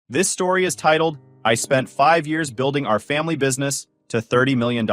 This story is titled, I Spent 5 Years Building Our Family Business to $30 million.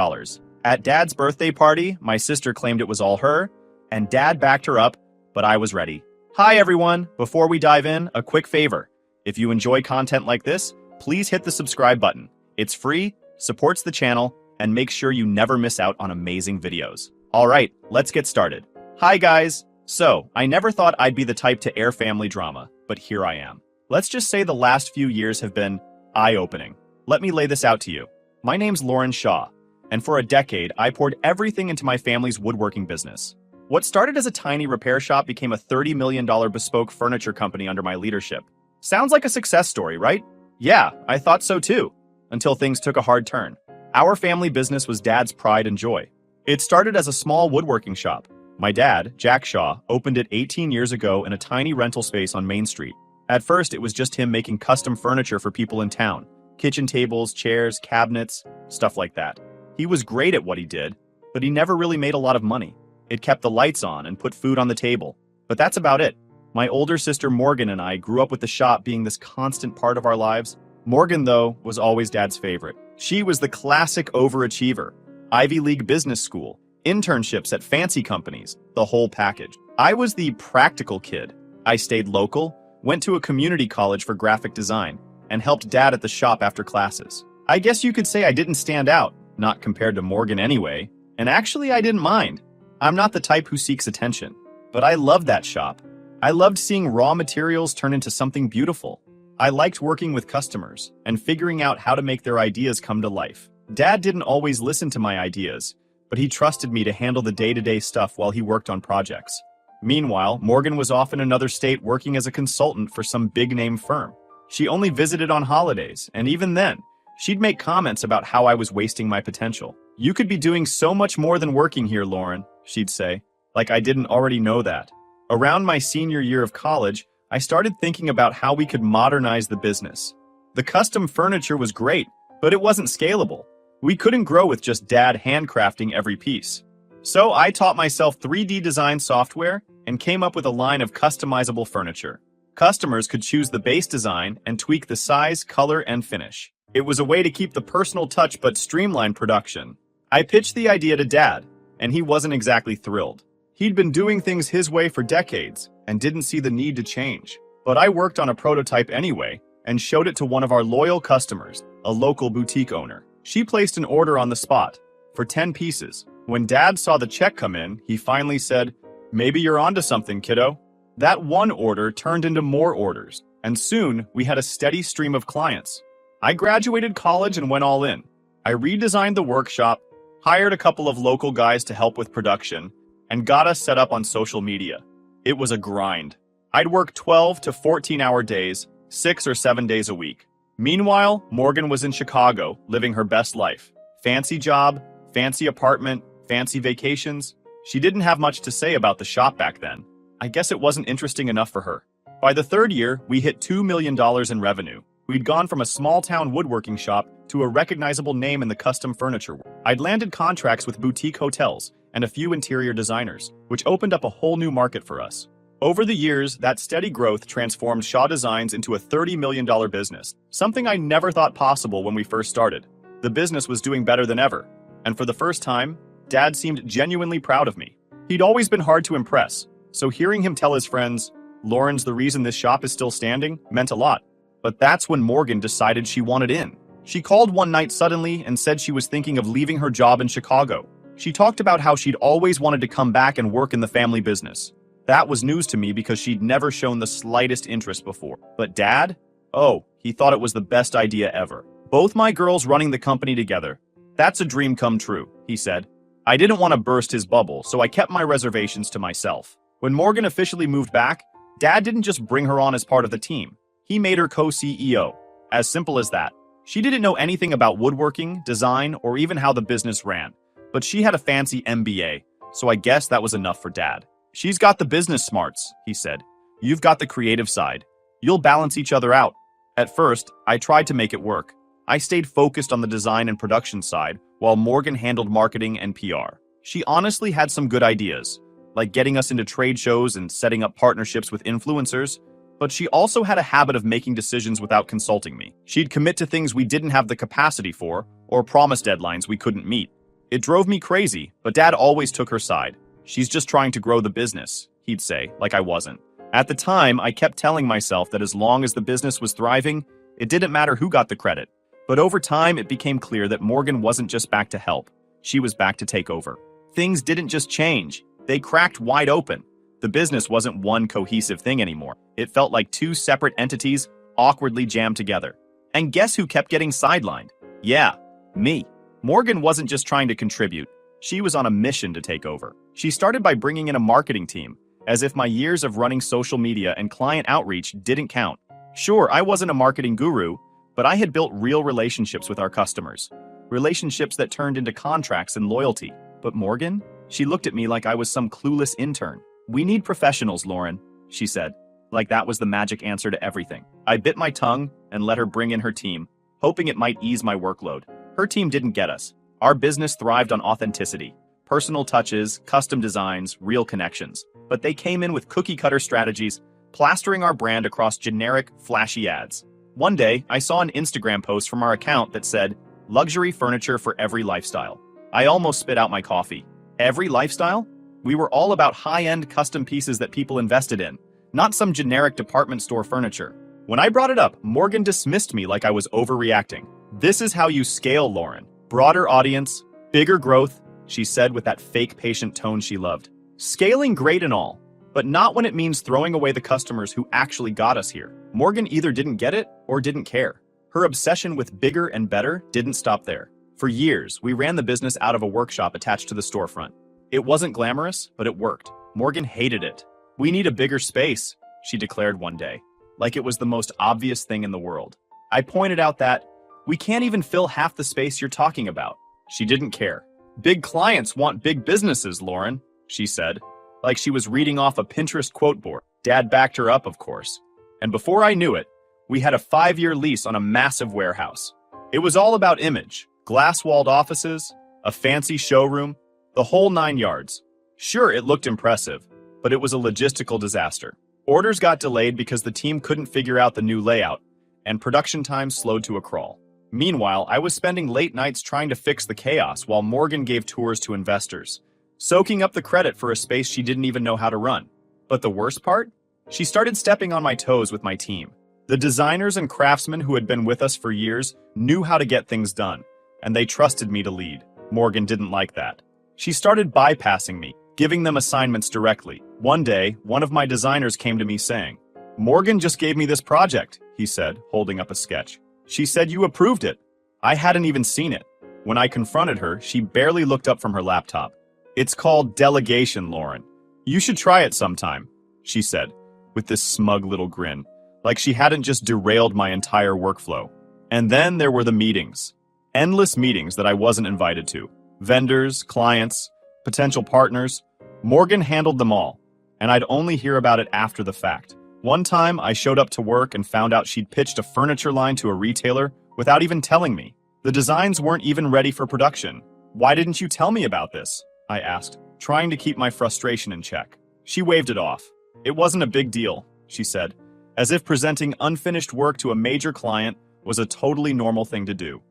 At Dad's birthday party, my sister claimed it was all her, and Dad backed her up, but I was ready. Hi everyone! Before we dive in, a quick favor. If you enjoy content like this, please hit the subscribe button. It's free, supports the channel, and makes sure you never miss out on amazing videos. Alright, let's get started. Hi guys! So, I never thought I'd be the type to air family drama, but here I am. Let's just say the last few years have been eye-opening. Let me lay this out to you. My name's Lauren Shaw, and for a decade, I poured everything into my family's woodworking business. What started as a tiny repair shop became a $30 million bespoke furniture company under my leadership. Sounds like a success story, right? Yeah, I thought so too, until things took a hard turn. Our family business was Dad's pride and joy. It started as a small woodworking shop. My dad, Jack Shaw, opened it 18 years ago in a tiny rental space on Main Street. At first, it was just him making custom furniture for people in town. Kitchen tables, chairs, cabinets, stuff like that. He was great at what he did, but he never really made a lot of money. It kept the lights on and put food on the table. But that's about it. My older sister Morgan and I grew up with the shop being this constant part of our lives. Morgan, though, was always Dad's favorite. She was the classic overachiever. Ivy League business school, internships at fancy companies, the whole package. I was the practical kid. I stayed local, went to a community college for graphic design, and helped Dad at the shop after classes. I guess you could say I didn't stand out, not compared to Morgan anyway, and actually I didn't mind. I'm not the type who seeks attention, but I loved that shop. I loved seeing raw materials turn into something beautiful. I liked working with customers and figuring out how to make their ideas come to life. Dad didn't always listen to my ideas, but he trusted me to handle the day-to-day stuff while he worked on projects. Meanwhile, Morgan was off in another state working as a consultant for some big-name firm. She only visited on holidays, and even then, she'd make comments about how I was wasting my potential. You could be doing so much more than working here, Lauren, she'd say, like I didn't already know that. Around my senior year of college, I started thinking about how we could modernize the business. The custom furniture was great, but it wasn't scalable. We couldn't grow with just Dad handcrafting every piece. So I taught myself 3D design software and came up with a line of customizable furniture. Customers could choose the base design and tweak the size, color, and finish. It was a way to keep the personal touch but streamline production. I pitched the idea to Dad, and he wasn't exactly thrilled. He'd been doing things his way for decades and didn't see the need to change. But I worked on a prototype anyway and showed it to one of our loyal customers, a local boutique owner. She placed an order on the spot for 10 pieces. When Dad saw the check come in, he finally said, "Maybe you're onto something, kiddo." That one order turned into more orders, and soon we had a steady stream of clients. I graduated college and went all in. I redesigned the workshop, hired a couple of local guys to help with production, and got us set up on social media. It was a grind. I'd work 12 to 14-hour days, 6 or 7 days a week. Meanwhile, Morgan was in Chicago, living her best life. Fancy job, fancy apartment, fancy vacations. She didn't have much to say about the shop back then. I guess it wasn't interesting enough for her. By the third year, we hit $2 million in revenue. We'd gone from a small-town woodworking shop to a recognizable name in the custom furniture world. I'd landed contracts with boutique hotels and a few interior designers, which opened up a whole new market for us. Over the years, that steady growth transformed Shaw Designs into a $30 million business, something I never thought possible when we first started. The business was doing better than ever, and for the first time, Dad seemed genuinely proud of me. He'd always been hard to impress, so hearing him tell his friends, "Lauren's the reason this shop is still standing," meant a lot. But that's when Morgan decided she wanted in. She called one night suddenly and said she was thinking of leaving her job in Chicago. She talked about how she'd always wanted to come back and work in the family business. That was news to me because she'd never shown the slightest interest before. But Dad? Oh, he thought it was the best idea ever. Both my girls running the company together. That's a dream come true, he said. I didn't want to burst his bubble, so I kept my reservations to myself. When Morgan officially moved back, Dad didn't just bring her on as part of the team. He made her co-CEO. As simple as that. She didn't know anything about woodworking, design, or even how the business ran. But she had a fancy MBA, so I guess that was enough for Dad. She's got the business smarts, he said. You've got the creative side. You'll balance each other out. At first, I tried to make it work. I stayed focused on the design and production side, while Morgan handled marketing and PR. She honestly had some good ideas, like getting us into trade shows and setting up partnerships with influencers, But she also had a habit of making decisions without consulting me. She'd commit to things we didn't have the capacity for, or promise deadlines we couldn't meet. It drove me crazy, but Dad always took her side. "She's just trying to grow the business," he'd say, like I wasn't. At the time, I kept telling myself that as long as the business was thriving, it didn't matter who got the credit. But over time, it became clear that Morgan wasn't just back to help. She was back to take over. Things didn't just change. They cracked wide open. The business wasn't one cohesive thing anymore. It felt like two separate entities awkwardly jammed together. And guess who kept getting sidelined? Yeah, me. Morgan wasn't just trying to contribute. She was on a mission to take over. She started by bringing in a marketing team, as if my years of running social media and client outreach didn't count. Sure, I wasn't a marketing guru, but I had built real relationships with our customers. Relationships that turned into contracts and loyalty. But Morgan? She looked at me like I was some clueless intern. "We need professionals, Lauren," she said, like that was the magic answer to everything. I bit my tongue and let her bring in her team, hoping it might ease my workload. Her team didn't get us. Our business thrived on authenticity, personal touches, custom designs, real connections. But they came in with cookie-cutter strategies, plastering our brand across generic, flashy ads. One day, I saw an Instagram post from our account that said, "Luxury furniture for every lifestyle." I almost spit out my coffee. Every lifestyle? We were all about high-end custom pieces that people invested in, not some generic department store furniture. When I brought it up, Morgan dismissed me like I was overreacting. "This is how you scale, Lauren. Broader audience, bigger growth," she said with that fake patient tone she loved. Scaling great and all, but not when it means throwing away the customers who actually got us here. Morgan either didn't get it or didn't care. Her obsession with bigger and better didn't stop there. For years, we ran the business out of a workshop attached to the storefront. It wasn't glamorous, but it worked. Morgan hated it. "We need a bigger space," she declared one day, like it was the most obvious thing in the world. I pointed out that, "We can't even fill half the space you're talking about." She didn't care. "Big clients want big businesses, Lauren," she said, like she was reading off a Pinterest quote board. Dad backed her up, of course. And before I knew it, we had a 5-year lease on a massive warehouse. It was all about image, glass-walled offices, a fancy showroom, the whole 9 yards. Sure, it looked impressive, but it was a logistical disaster. Orders got delayed because the team couldn't figure out the new layout, and production time slowed to a crawl. Meanwhile, I was spending late nights trying to fix the chaos while Morgan gave tours to investors, soaking up the credit for a space she didn't even know how to run. But the worst part? She started stepping on my toes with my team. The designers and craftsmen who had been with us for years knew how to get things done, and they trusted me to lead. Morgan didn't like that. She started bypassing me, giving them assignments directly. One day, one of my designers came to me saying, "Morgan just gave me this project," he said, holding up a sketch. "She said you approved it." I hadn't even seen it. When I confronted her, she barely looked up from her laptop. "It's called delegation, Lauren. You should try it sometime," she said, with this smug little grin, like she hadn't just derailed my entire workflow. And then there were the meetings. Endless meetings that I wasn't invited to. Vendors, clients, potential partners. Morgan handled them all, and I'd only hear about it after the fact. One time, I showed up to work and found out she'd pitched a furniture line to a retailer without even telling me. The designs weren't even ready for production. "Why didn't you tell me about this?" I asked, trying to keep my frustration in check. She waved it off. "It wasn't a big deal," she said, as if presenting unfinished work to a major client was a totally normal thing to do.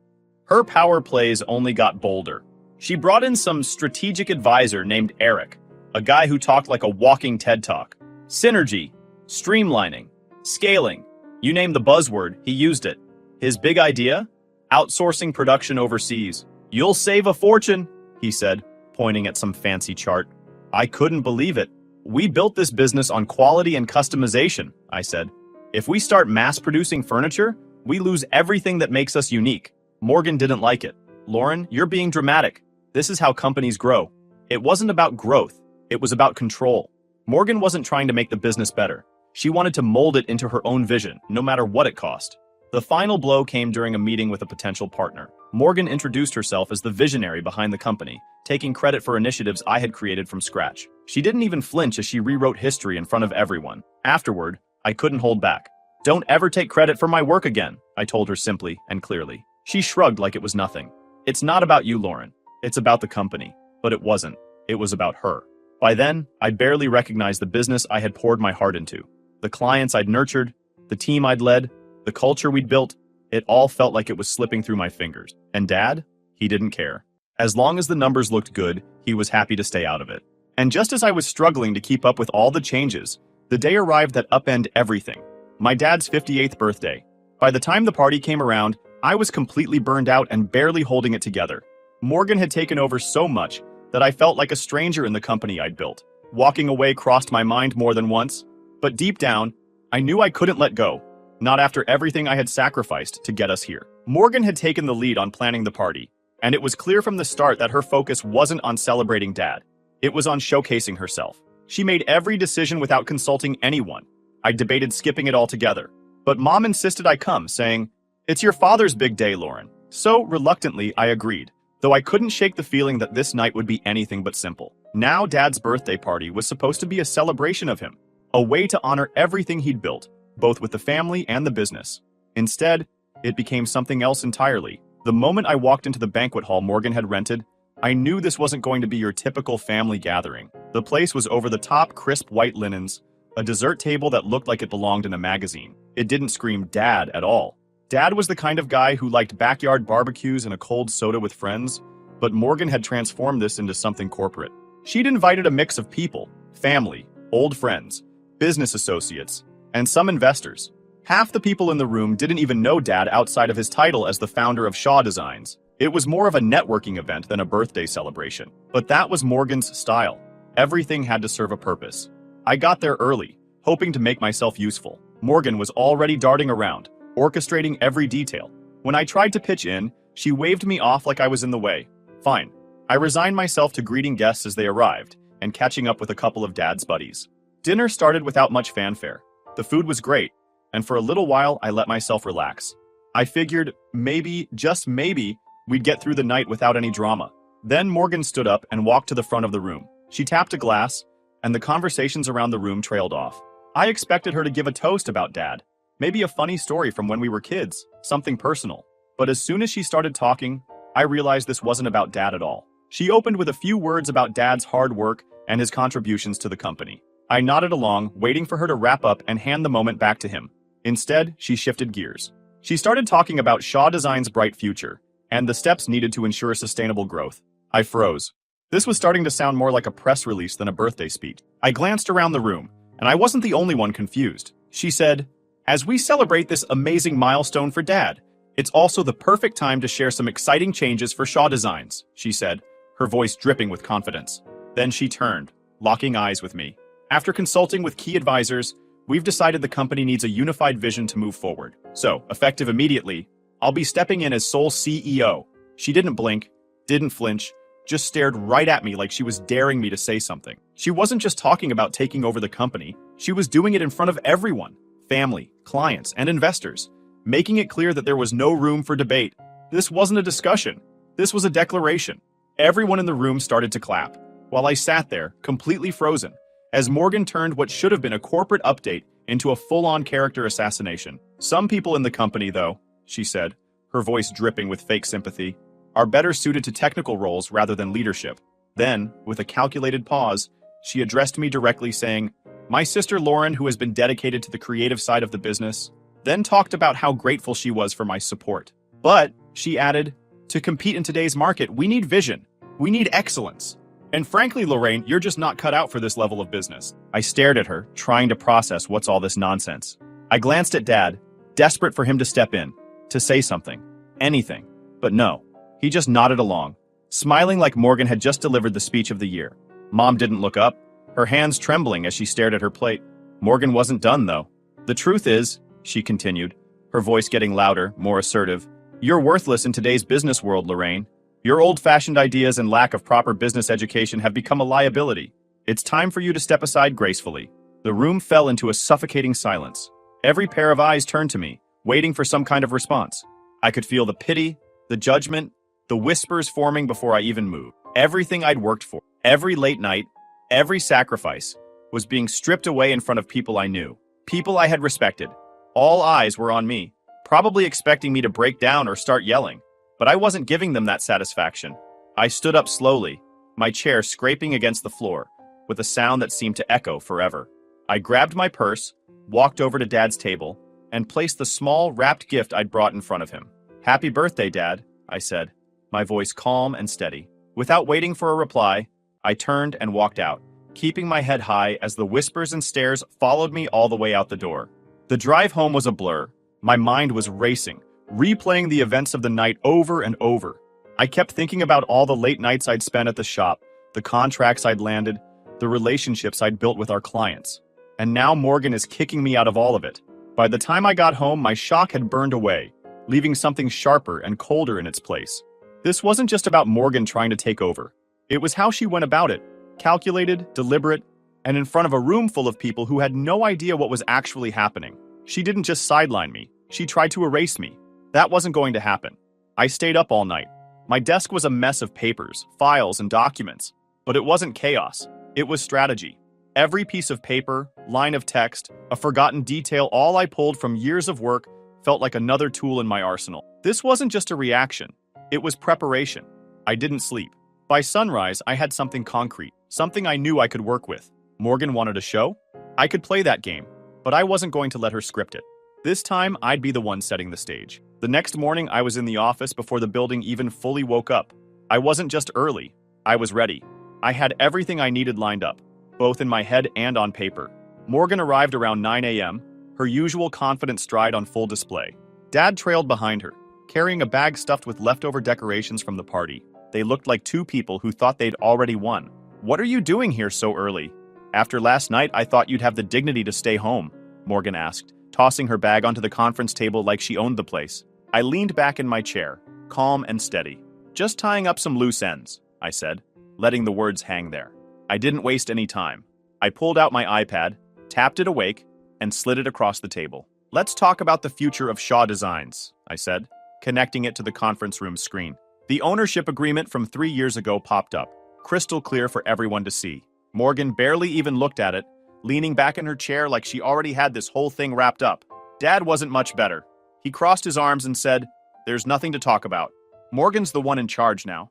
Her power plays only got bolder. She brought in some strategic advisor named Eric, a guy who talked like a walking TED Talk. Synergy, streamlining, scaling. You name the buzzword, he used it. His big idea? Outsourcing production overseas. "You'll save a fortune," he said, pointing at some fancy chart. I couldn't believe it. "We built this business on quality and customization," I said. "If we start mass-producing furniture, we lose everything that makes us unique." Morgan didn't like it. "Lauren, you're being dramatic. This is how companies grow." It wasn't about growth. It was about control. Morgan wasn't trying to make the business better. She wanted to mold it into her own vision, no matter what it cost. The final blow came during a meeting with a potential partner. Morgan introduced herself as the visionary behind the company, taking credit for initiatives I had created from scratch. She didn't even flinch as she rewrote history in front of everyone. Afterward, I couldn't hold back. "Don't ever take credit for my work again," I told her simply and clearly. She shrugged like it was nothing. "It's not about you, Lauren. It's about the company." But it wasn't. It was about her. By then, I barely recognized the business I had poured my heart into. The clients I'd nurtured, the team I'd led, the culture we'd built, it all felt like it was slipping through my fingers. And Dad? He didn't care. As long as the numbers looked good, he was happy to stay out of it. And just as I was struggling to keep up with all the changes, the day arrived that upended everything. My dad's 58th birthday. By the time the party came around, I was completely burned out and barely holding it together. Morgan had taken over so much that I felt like a stranger in the company I'd built. Walking away crossed my mind more than once, but deep down, I knew I couldn't let go. Not after everything I had sacrificed to get us here. Morgan had taken the lead on planning the party, and it was clear from the start that her focus wasn't on celebrating Dad. It was on showcasing herself. She made every decision without consulting anyone. I debated skipping it altogether, but Mom insisted I come, saying, "It's your father's big day, Lauren." So, reluctantly, I agreed, though I couldn't shake the feeling that this night would be anything but simple. Now Dad's birthday party was supposed to be a celebration of him, a way to honor everything he'd built, both with the family and the business. Instead, it became something else entirely. The moment I walked into the banquet hall Morgan had rented, I knew this wasn't going to be your typical family gathering. The place was over-the-top crisp white linens, a dessert table that looked like it belonged in a magazine. It didn't scream Dad at all. Dad was the kind of guy who liked backyard barbecues and a cold soda with friends, but Morgan had transformed this into something corporate. She'd invited a mix of people, family, old friends, business associates, and some investors. Half the people in the room didn't even know Dad outside of his title as the founder of Shaw Designs. It was more of a networking event than a birthday celebration. But that was Morgan's style. Everything had to serve a purpose. I got there early, hoping to make myself useful. Morgan was already darting around, orchestrating every detail. When I tried to pitch in, she waved me off like I was in the way. Fine. I resigned myself to greeting guests as they arrived and catching up with a couple of Dad's buddies. Dinner started without much fanfare. The food was great, and for a little while I let myself relax. I figured maybe, just maybe, we'd get through the night without any drama. Then Morgan stood up and walked to the front of the room. She tapped a glass, and the conversations around the room trailed off. I expected her to give a toast about Dad, maybe a funny story from when we were kids, something personal. But as soon as she started talking, I realized this wasn't about Dad at all. She opened with a few words about Dad's hard work and his contributions to the company. I nodded along, waiting for her to wrap up and hand the moment back to him. Instead, she shifted gears. She started talking about Shaw Design's bright future and the steps needed to ensure sustainable growth. I froze. This was starting to sound more like a press release than a birthday speech. I glanced around the room, and I wasn't the only one confused. She said, "As we celebrate this amazing milestone for Dad, it's also the perfect time to share some exciting changes for Shaw Designs," she said, her voice dripping with confidence. Then she turned, locking eyes with me. "After consulting with key advisors, we've decided the company needs a unified vision to move forward. So, effective immediately, I'll be stepping in as sole CEO." She didn't blink, didn't flinch, just stared right at me like she was daring me to say something. She wasn't just talking about taking over the company, she was doing it in front of everyone, family, clients, and investors, making it clear that there was no room for debate. This wasn't a discussion, this was a declaration. Everyone in the room started to clap, while I sat there, completely frozen, as Morgan turned what should have been a corporate update into a full-on character assassination. "Some people in the company, though," she said, her voice dripping with fake sympathy, "are better suited to technical roles rather than leadership." Then, with a calculated pause, she addressed me directly, saying, "My sister Lauren, who has been dedicated to the creative side of the business," then talked about how grateful she was for my support. "But," she added, "to compete in today's market, we need vision. We need excellence. And frankly, Lorraine, you're just not cut out for this level of business." I stared at her, trying to process what's all this nonsense. I glanced at Dad, desperate for him to step in, to say something, anything. But no, he just nodded along, smiling like Morgan had just delivered the speech of the year. Mom didn't look up, her hands trembling as she stared at her plate. Morgan wasn't done, though. "The truth is," she continued, her voice getting louder, more assertive, "you're worthless in today's business world, Lorraine. Your old-fashioned ideas and lack of proper business education have become a liability. It's time for you to step aside gracefully." The room fell into a suffocating silence. Every pair of eyes turned to me, waiting for some kind of response. I could feel the pity, the judgment, the whispers forming before I even moved. Everything I'd worked for, every late night, every sacrifice, was being stripped away in front of people I knew, people I had respected. All eyes were on me, probably expecting me to break down or start yelling. But I wasn't giving them that satisfaction. I stood up slowly, my chair scraping against the floor, with a sound that seemed to echo forever. I grabbed my purse, walked over to Dad's table, and placed the small, wrapped gift I'd brought in front of him. "Happy birthday, Dad," I said, my voice calm and steady. Without waiting for a reply, I turned and walked out, keeping my head high as the whispers and stares followed me all the way out the door. The drive home was a blur. My mind was racing, replaying the events of the night over and over. I kept thinking about all the late nights I'd spent at the shop, the contracts I'd landed, the relationships I'd built with our clients. And now Morgan is kicking me out of all of it. By the time I got home, my shock had burned away, leaving something sharper and colder in its place. This wasn't just about Morgan trying to take over. It was how she went about it, calculated, deliberate, and in front of a room full of people who had no idea what was actually happening. She didn't just sideline me, she tried to erase me. That wasn't going to happen. I stayed up all night. My desk was a mess of papers, files, and documents. But it wasn't chaos. It was strategy. Every piece of paper, line of text, a forgotten detail, all I pulled from years of work felt like another tool in my arsenal. This wasn't just a reaction. It was preparation. I didn't sleep. By sunrise, I had something concrete, something I knew I could work with. Morgan wanted a show? I could play that game, but I wasn't going to let her script it. This time, I'd be the one setting the stage. The next morning, I was in the office before the building even fully woke up. I wasn't just early. I was ready. I had everything I needed lined up, both in my head and on paper. Morgan arrived around 9 a.m., her usual confident stride on full display. Dad trailed behind her, carrying a bag stuffed with leftover decorations from the party. They looked like two people who thought they'd already won. "What are you doing here so early?" "After last night, I thought you'd have the dignity to stay home," Morgan asked, tossing her bag onto the conference table like she owned the place. I leaned back in my chair, calm and steady. "Just tying up some loose ends," I said, letting the words hang there. I didn't waste any time. I pulled out my iPad, tapped it awake, and slid it across the table. "Let's talk about the future of Shaw Designs," I said, connecting it to the conference room screen. The ownership agreement from 3 years ago popped up, crystal clear for everyone to see. Morgan barely even looked at it, leaning back in her chair like she already had this whole thing wrapped up. Dad wasn't much better. He crossed his arms and said, "There's nothing to talk about. Morgan's the one in charge now."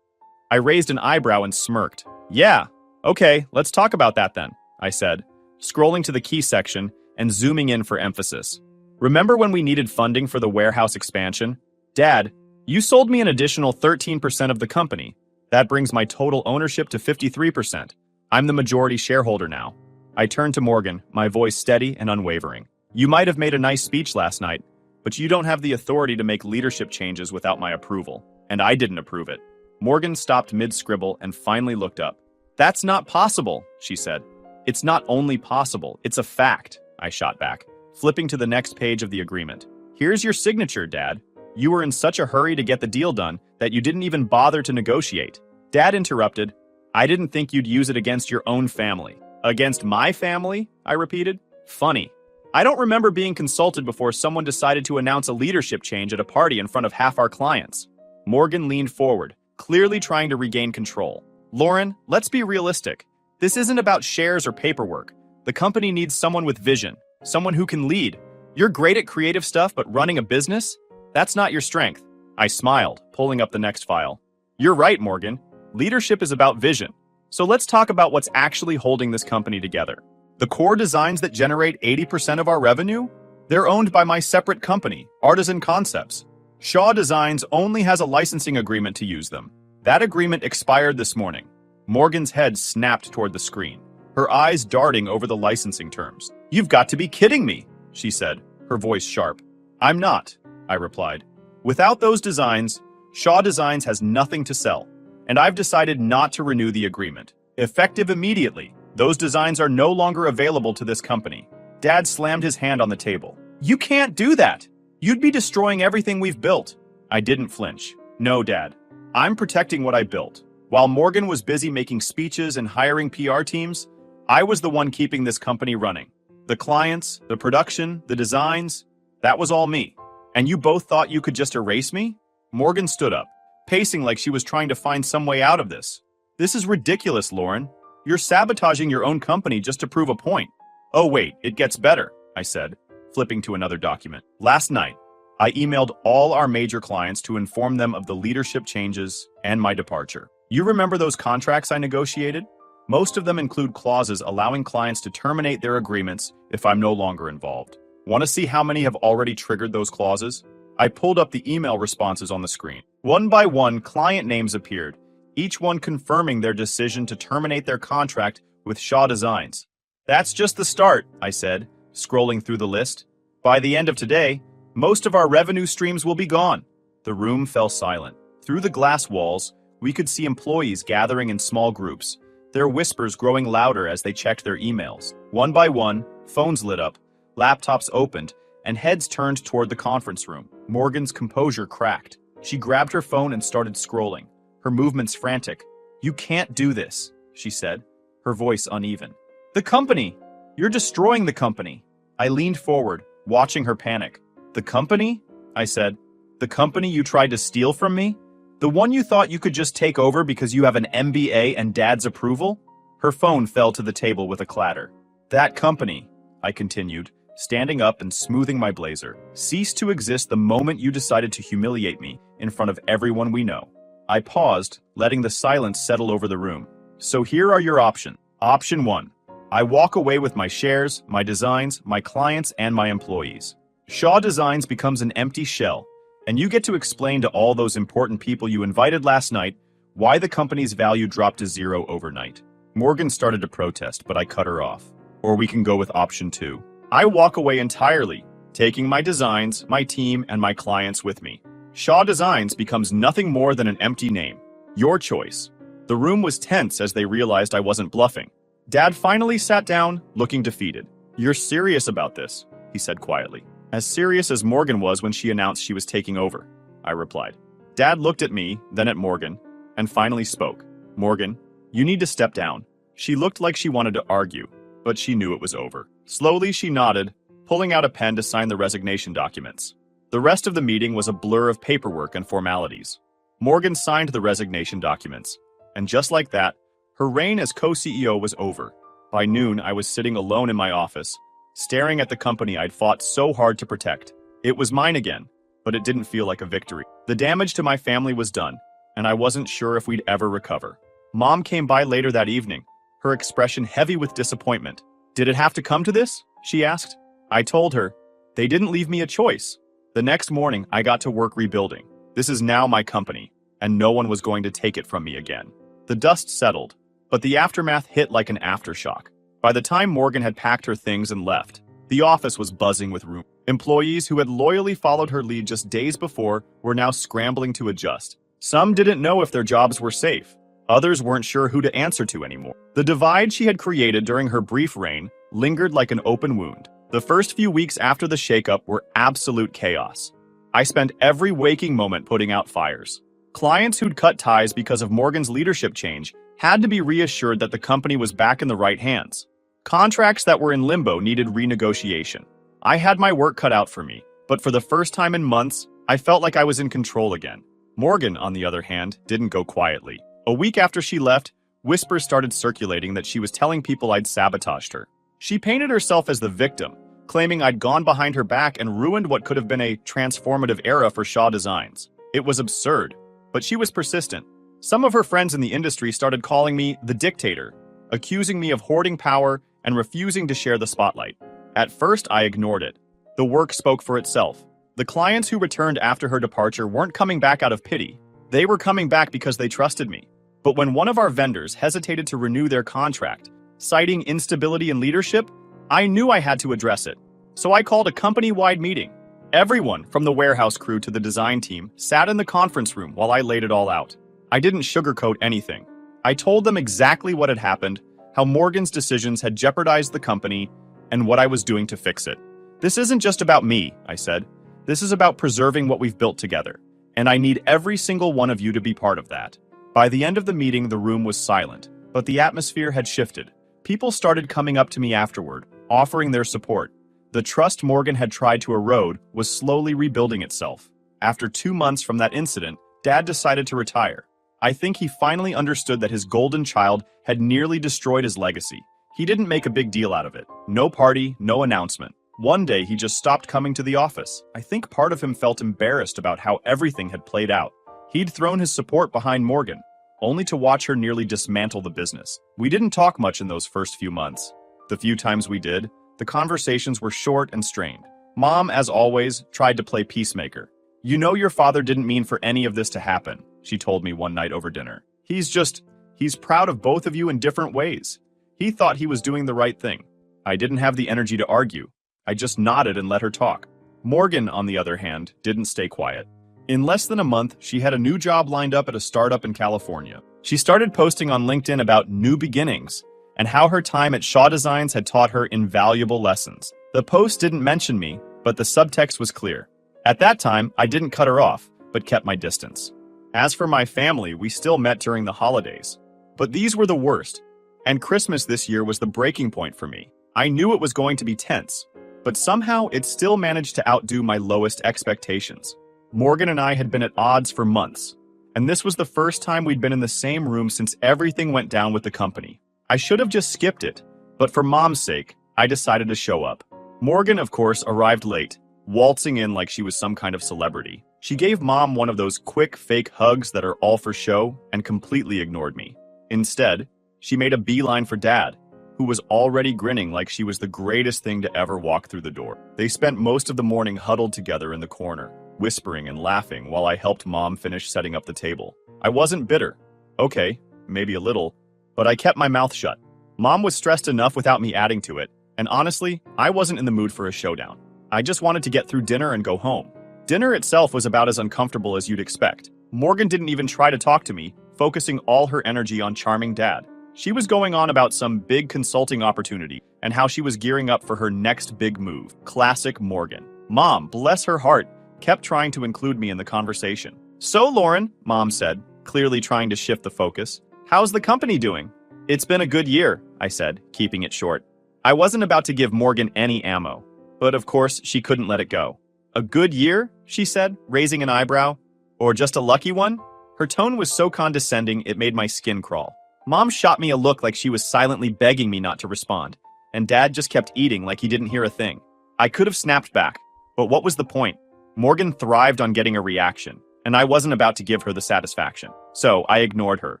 I raised an eyebrow and smirked. "Yeah, okay, let's talk about that then," I said, scrolling to the key section and zooming in for emphasis. "Remember when we needed funding for the warehouse expansion? Dad, you sold me an additional 13% of the company. That brings my total ownership to 53%. I'm the majority shareholder now." I turned to Morgan, my voice steady and unwavering. "You might have made a nice speech last night, but you don't have the authority to make leadership changes without my approval, and I didn't approve it." Morgan stopped mid-scribble and finally looked up. "That's not possible," she said. "It's not only possible, it's a fact," I shot back, flipping to the next page of the agreement. "Here's your signature, Dad. You were in such a hurry to get the deal done that you didn't even bother to negotiate." Dad interrupted. "I didn't think you'd use it against your own family." "Against my family?" I repeated. "Funny. I don't remember being consulted before someone decided to announce a leadership change at a party in front of half our clients." Morgan leaned forward, clearly trying to regain control. "Lauren, let's be realistic. This isn't about shares or paperwork. The company needs someone with vision, someone who can lead. You're great at creative stuff, but running a business? That's not your strength." I smiled, pulling up the next file. "You're right, Morgan. Leadership is about vision. So let's talk about what's actually holding this company together. The core designs that generate 80% of our revenue? They're owned by my separate company, Artisan Concepts. Shaw Designs only has a licensing agreement to use them. That agreement expired this morning." Morgan's head snapped toward the screen, her eyes darting over the licensing terms. "You've got to be kidding me," she said, her voice sharp. "I'm not," I replied. "Without those designs, Shaw Designs has nothing to sell, and I've decided not to renew the agreement. Effective immediately, those designs are no longer available to this company." Dad slammed his hand on the table. "You can't do that! You'd be destroying everything we've built." I didn't flinch. "No, Dad. I'm protecting what I built. While Morgan was busy making speeches and hiring PR teams, I was the one keeping this company running. The clients, the production, the designs, that was all me. And you both thought you could just erase me?" Morgan stood up, pacing like she was trying to find some way out of this. "This is ridiculous, Lauren. You're sabotaging your own company just to prove a point." "Oh wait, it gets better," I said, flipping to another document. "Last night, I emailed all our major clients to inform them of the leadership changes and my departure. You remember those contracts I negotiated? Most of them include clauses allowing clients to terminate their agreements if I'm no longer involved. Want to see how many have already triggered those clauses? I pulled up the email responses on the screen. One by one, client names appeared, each one confirming their decision to terminate their contract with Shaw Designs. That's just the start, I said, scrolling through the list. By the end of today, most of our revenue streams will be gone. The room fell silent. Through the glass walls, we could see employees gathering in small groups, their whispers growing louder as they checked their emails. One by one, phones lit up, laptops opened, and heads turned toward the conference room. Morgan's composure cracked. She grabbed her phone and started scrolling, her movements frantic. "You can't do this," she said, her voice uneven. "The company! You're destroying the company!" I leaned forward, watching her panic. "The company?" I said. "The company you tried to steal from me? The one you thought you could just take over because you have an MBA and Dad's approval?" Her phone fell to the table with a clatter. "That company," I continued, standing up and smoothing my blazer, "ceased to exist the moment you decided to humiliate me in front of everyone we know." I paused, letting the silence settle over the room. "So here are your options. Option 1. I walk away with my shares, my designs, my clients, and my employees. Shaw Designs becomes an empty shell, and you get to explain to all those important people you invited last night why the company's value dropped to zero overnight." Morgan started to protest, but I cut her off. "Or we can go with option 2. I walk away entirely, taking my designs, my team, and my clients with me. Shaw Designs becomes nothing more than an empty name. Your choice." The room was tense as they realized I wasn't bluffing. Dad finally sat down, looking defeated. "You're serious about this," he said quietly. "As serious as Morgan was when she announced she was taking over," I replied. Dad looked at me, then at Morgan, and finally spoke. "Morgan, you need to step down." She looked like she wanted to argue, but she knew it was over. Slowly she nodded, pulling out a pen to sign the resignation documents. The rest of the meeting was a blur of paperwork and formalities. Morgan signed the resignation documents, and just like that, her reign as co-CEO was over. By noon, I was sitting alone in my office, staring at the company I'd fought so hard to protect. It was mine again, but it didn't feel like a victory. The damage to my family was done, and I wasn't sure if we'd ever recover. Mom came by later that evening, her expression heavy with disappointment. "Did it have to come to this?" she asked. I told her, "They didn't leave me a choice." The next morning, I got to work rebuilding. This is now my company, and no one was going to take it from me again. The dust settled, but the aftermath hit like an aftershock. By the time Morgan had packed her things and left, the office was buzzing with rumors. Employees who had loyally followed her lead just days before were now scrambling to adjust. Some didn't know if their jobs were safe. Others weren't sure who to answer to anymore. The divide she had created during her brief reign lingered like an open wound. The first few weeks after the shakeup were absolute chaos. I spent every waking moment putting out fires. Clients who'd cut ties because of Morgan's leadership change had to be reassured that the company was back in the right hands. Contracts that were in limbo needed renegotiation. I had my work cut out for me, but for the first time in months, I felt like I was in control again. Morgan, on the other hand, didn't go quietly. A week after she left, whispers started circulating that she was telling people I'd sabotaged her. She painted herself as the victim, claiming I'd gone behind her back and ruined what could have been a transformative era for Shaw Designs. It was absurd, but she was persistent. Some of her friends in the industry started calling me the dictator, accusing me of hoarding power and refusing to share the spotlight. At first, I ignored it. The work spoke for itself. The clients who returned after her departure weren't coming back out of pity. They were coming back because they trusted me. But when one of our vendors hesitated to renew their contract, citing instability in leadership, I knew I had to address it. So I called a company-wide meeting. Everyone, from the warehouse crew to the design team, sat in the conference room while I laid it all out. I didn't sugarcoat anything. I told them exactly what had happened, how Morgan's decisions had jeopardized the company, and what I was doing to fix it. "This isn't just about me," I said. "This is about preserving what we've built together, and I need every single one of you to be part of that." By the end of the meeting, the room was silent, but the atmosphere had shifted. People started coming up to me afterward, offering their support. The trust Morgan had tried to erode was slowly rebuilding itself. After 2 months from that incident, Dad decided to retire. I think he finally understood that his golden child had nearly destroyed his legacy. He didn't make a big deal out of it. No party, no announcement. One day, he just stopped coming to the office. I think part of him felt embarrassed about how everything had played out. He'd thrown his support behind Morgan, only to watch her nearly dismantle the business. We didn't talk much in those first few months. The few times we did, The conversations were short and strained. Mom, as always, tried to play peacemaker. "You know your father didn't mean for any of this to happen," she told me one night over dinner. He's proud of both of you in different ways. He thought he was doing the right thing." I didn't have the energy to argue. I just nodded and let her talk. Morgan, on the other hand, didn't stay quiet. In less than a month, she had a new job lined up at a startup in California. She started posting on LinkedIn about new beginnings and how her time at Shaw Designs had taught her invaluable lessons. The post didn't mention me, but the subtext was clear. At that time, I didn't cut her off, but kept my distance. As for my family, we still met during the holidays. But these were the worst, and Christmas this year was the breaking point for me. I knew it was going to be tense, but somehow it still managed to outdo my lowest expectations. Morgan and I had been at odds for months, and this was the first time we'd been in the same room since everything went down with the company. I should have just skipped it, but for Mom's sake, I decided to show up. Morgan, of course, arrived late, waltzing in like she was some kind of celebrity. She gave Mom one of those quick, fake hugs that are all for show and completely ignored me. Instead, she made a beeline for Dad, who was already grinning like she was the greatest thing to ever walk through the door. They spent most of the morning huddled together in the corner, whispering and laughing while I helped Mom finish setting up the table. I wasn't bitter. Okay, maybe a little, but I kept my mouth shut. Mom was stressed enough without me adding to it, and honestly, I wasn't in the mood for a showdown. I just wanted to get through dinner and go home. Dinner itself was about as uncomfortable as you'd expect. Morgan didn't even try to talk to me, focusing all her energy on charming Dad. She was going on about some big consulting opportunity and how she was gearing up for her next big move. Classic Morgan. Mom, bless her heart, kept trying to include me in the conversation. "So, Lauren," Mom said, clearly trying to shift the focus, "how's the company doing?" "It's been a good year," I said, keeping it short. I wasn't about to give Morgan any ammo, but of course she couldn't let it go. "A good year?" she said, raising an eyebrow. "Or just a lucky one?" Her tone was so condescending it made my skin crawl. Mom shot me a look like she was silently begging me not to respond, and Dad just kept eating like he didn't hear a thing. I could have snapped back, but what was the point? Morgan thrived on getting a reaction, and I wasn't about to give her the satisfaction. So I ignored her,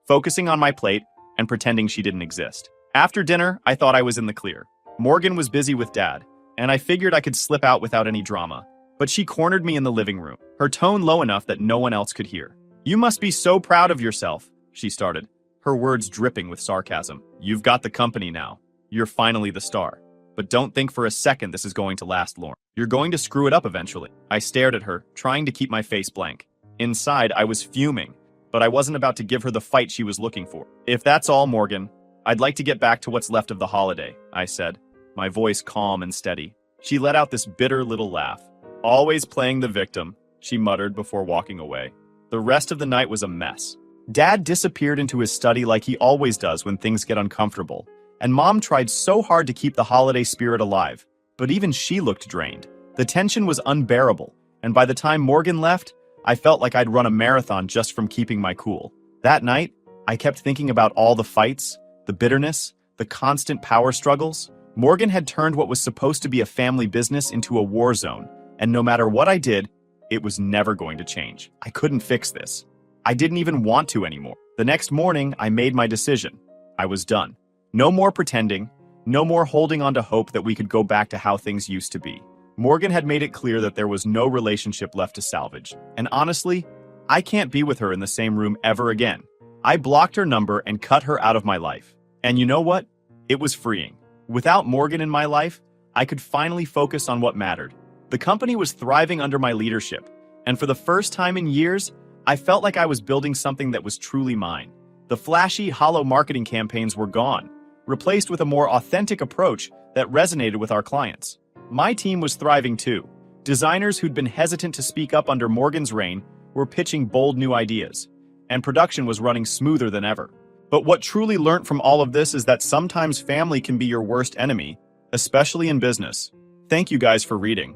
focusing on my plate and pretending she didn't exist. After dinner, I thought I was in the clear. Morgan was busy with Dad, and I figured I could slip out without any drama. But she cornered me in the living room, her tone low enough that no one else could hear. "You must be so proud of yourself," she started, her words dripping with sarcasm. "You've got the company now. You're finally the star. But don't think for a second this is going to last, Lauren. You're going to screw it up eventually." I stared at her, trying to keep my face blank. Inside, I was fuming, but I wasn't about to give her the fight she was looking for. "If that's all, Morgan, I'd like to get back to what's left of the holiday," I said, my voice calm and steady. She let out this bitter little laugh. "Always playing the victim," she muttered before walking away. The rest of the night was a mess. Dad disappeared into his study like he always does when things get uncomfortable, and Mom tried so hard to keep the holiday spirit alive, but even she looked drained. The tension was unbearable, and by the time Morgan left, I felt like I'd run a marathon just from keeping my cool. That night, I kept thinking about all the fights, the bitterness, the constant power struggles. Morgan had turned what was supposed to be a family business into a war zone, and no matter what I did, it was never going to change. I couldn't fix this. I didn't even want to anymore. The next morning, I made my decision. I was done. No more pretending, no more holding on to hope that we could go back to how things used to be. Morgan had made it clear that there was no relationship left to salvage, and honestly, I can't be with her in the same room ever again. I blocked her number and cut her out of my life. And you know what? It was freeing. Without Morgan in my life, I could finally focus on what mattered. The company was thriving under my leadership, and for the first time in years, I felt like I was building something that was truly mine. The flashy, hollow marketing campaigns were gone, replaced with a more authentic approach that resonated with our clients. My team was thriving too. Designers who'd been hesitant to speak up under Morgan's reign were pitching bold new ideas, and production was running smoother than ever. But what truly learned from all of this is that sometimes family can be your worst enemy, especially in business. Thank you guys for reading.